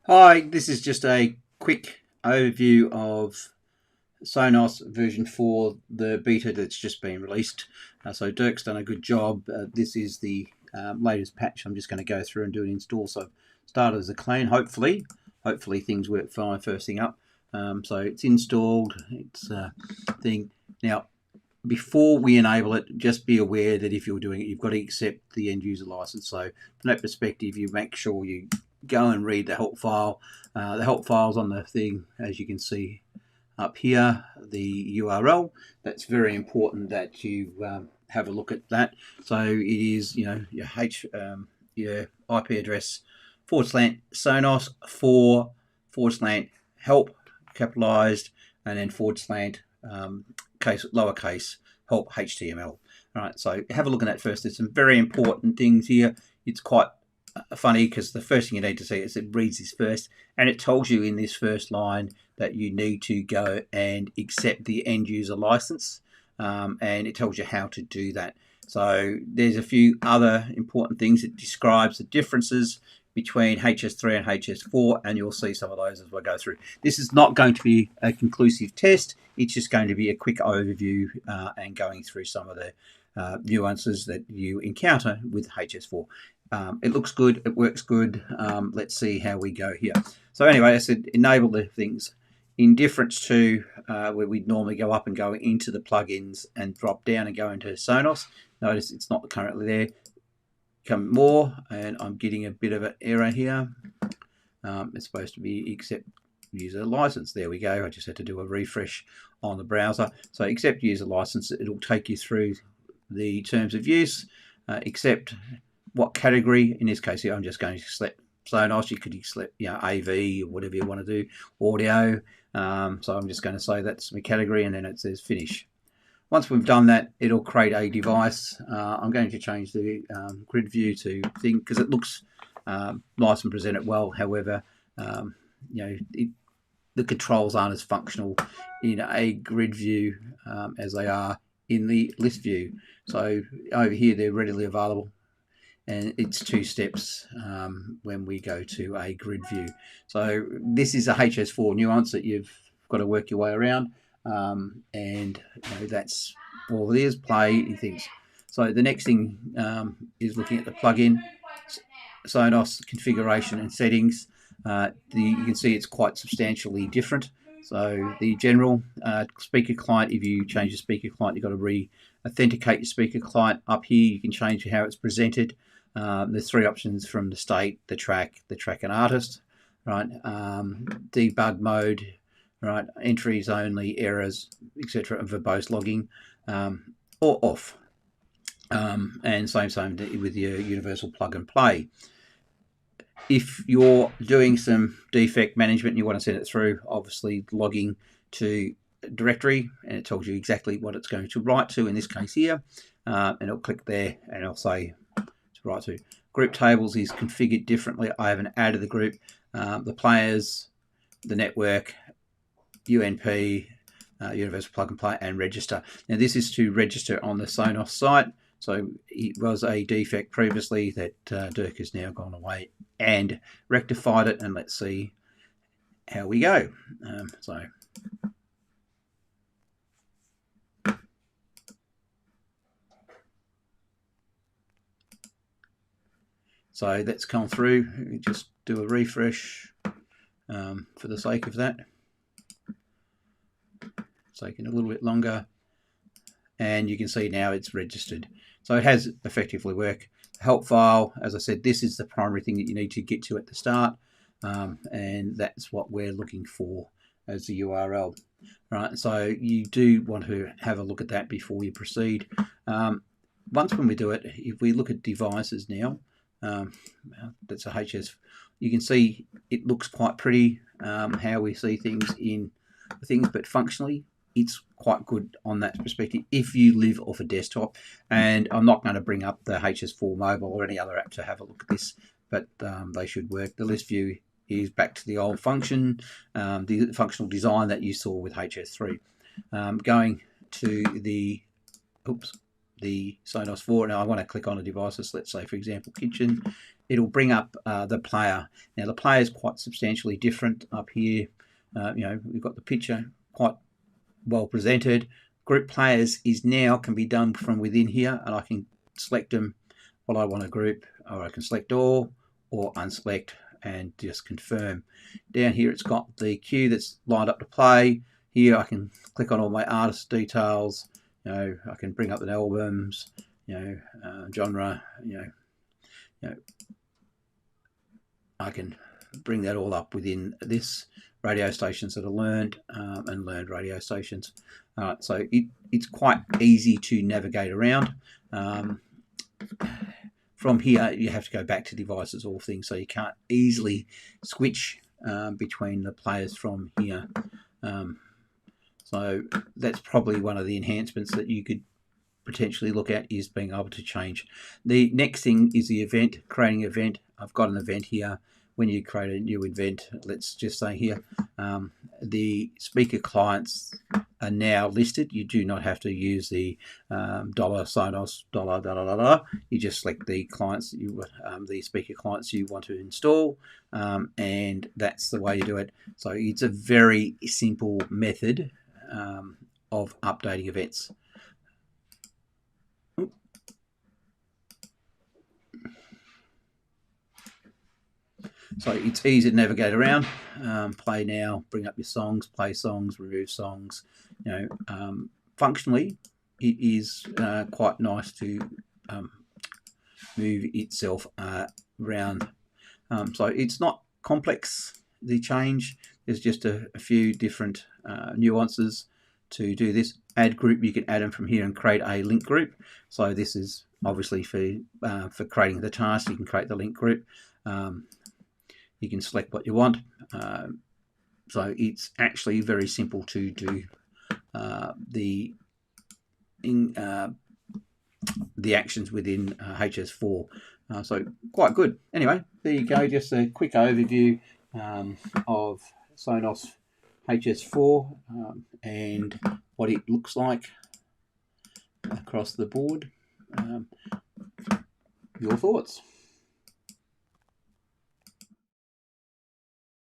Hi, this is just a quick overview of Sonos version 4, the beta that's just been released. So Dirk's done a good job. This is the latest patch. I'm just going to go through and do an install. So started as a clean, hopefully things work fine first thing up. So it's installed, it's thing. Now, before we enable it, just be aware that if you're doing it, you've got to accept the end user license. So from that perspective, you make sure you go and read the help file. The help file's on the thing, as you can see up here, the URL. That's very important that you have a look at that. So it is, your your IP address /Sonos 4 /help capitalized, and then lowercase help HTML. All right, so have a look at that first. There's some very important things here. It's quite funny because the first thing you need to see is it reads this first, and it tells you in this first line that you need to go and accept the end user license, and it tells you how to do that. So there's a few other important things. It describes the differences between HS3 and HS4, and you'll see some of those as we go through. This is not going to be a conclusive test. It's just going to be a quick overview and going through some of the nuances that you encounter with HS4. It looks good, it works good. Let's see how we go here. So anyway, I said enable the things. In difference to where we'd normally go up and go into the plugins and drop down and go into Sonos, notice it's not currently there. Come more, and I'm getting a bit of an error here. It's supposed to be accept user license. There we go. I just had to do a refresh on the browser. So accept user license. It'll take you through the terms of use. Accept what category. In this case here, I'm just going to select Sonos. You could select AV or whatever you want to do, audio. So I'm just going to say that's my category, and then it says finish. Once we've done that, it'll create a device. I'm going to change the grid view to thing because it looks nice and presented well. However, the controls aren't as functional in a grid view as they are in the list view. So over here, they're readily available, and it's 2 steps when we go to a grid view. So this is a HS4 nuance that you've got to work your way around. And that's all it is. Play things. So the next thing is looking at the plugin, Sonos configuration and settings. You can see it's quite substantially different. So the general speaker client, if you change the speaker client, you've got to re-authenticate your speaker client. Up here, you can change how it's presented. There's 3 options from the state, the track and artist, right? Debug mode, right? Entries only, errors, etc. and verbose logging, or off. And same with your universal plug and play. If you're doing some defect management and you want to send it through, obviously logging to directory, and it tells you exactly what it's going to write to in this case here, and it'll click there and it'll say to write to. Group tables is configured differently. I haven't added the group, the players, the network, UNP, universal plug and play, and register. Now this is to register on the Sonos site. So it was a defect previously that Dirk has now gone away and rectified it, and let's see how we go. So that's come through. Just do a refresh for the sake of that. It's taking a little bit longer, and you can see now it's registered. So it has effectively worked. Help file, as I said, this is the primary thing that you need to get to at the start, and that's what we're looking for as the URL. Right, so you do want to have a look at that before you proceed. Once when we do it, if we look at devices now, that's a HS. You can see it looks quite pretty how we see things in things, but functionally it's quite good on that perspective if you live off a desktop. And I'm not going to bring up the HS4 mobile or any other app to have a look at this, but they should work. The list view is back to the old function, the functional design that you saw with HS3. Going to the Sonos 4. Now I want to click on the devices. Let's say, for example, kitchen. it'll bring up the player. Now the player is quite substantially different up here. We've got the picture quite well presented. Group players can be done from within here, and I can select them what I want to group, or I can select all or unselect and just confirm. Down here it's got the queue that's lined up to play. Here I can click on all my artist details. I can bring up the albums, genre, I can bring that all up within this radio stations that are learned and learned radio stations. So it's quite easy to navigate around. From here, you have to go back to devices, all things, so you can't easily switch between the players from here. So that's probably one of the enhancements that you could potentially look at, is being able to change. The next thing is the event, creating an event. I've got an event here. When you create a new event, let's just say here, the speaker clients are now listed. You do not have to use the $Sonos, You just select the clients the speaker clients you want to install, and that's the way you do it. So it's a very simple method of updating events. So it's easy to navigate around. Play now, bring up your songs, play songs, remove songs. Functionally, it is quite nice to move itself around. So it's not complex, the change. There's just a few different nuances to do this. Add group, you can add them from here and create a link group. So this is obviously for creating the task. You can create the link group. You can select what you want. So it's actually very simple to do the actions within HS4. So quite good. Anyway, there you go. Just a quick overview of Sonos HS4 and what it looks like across the board. Your thoughts?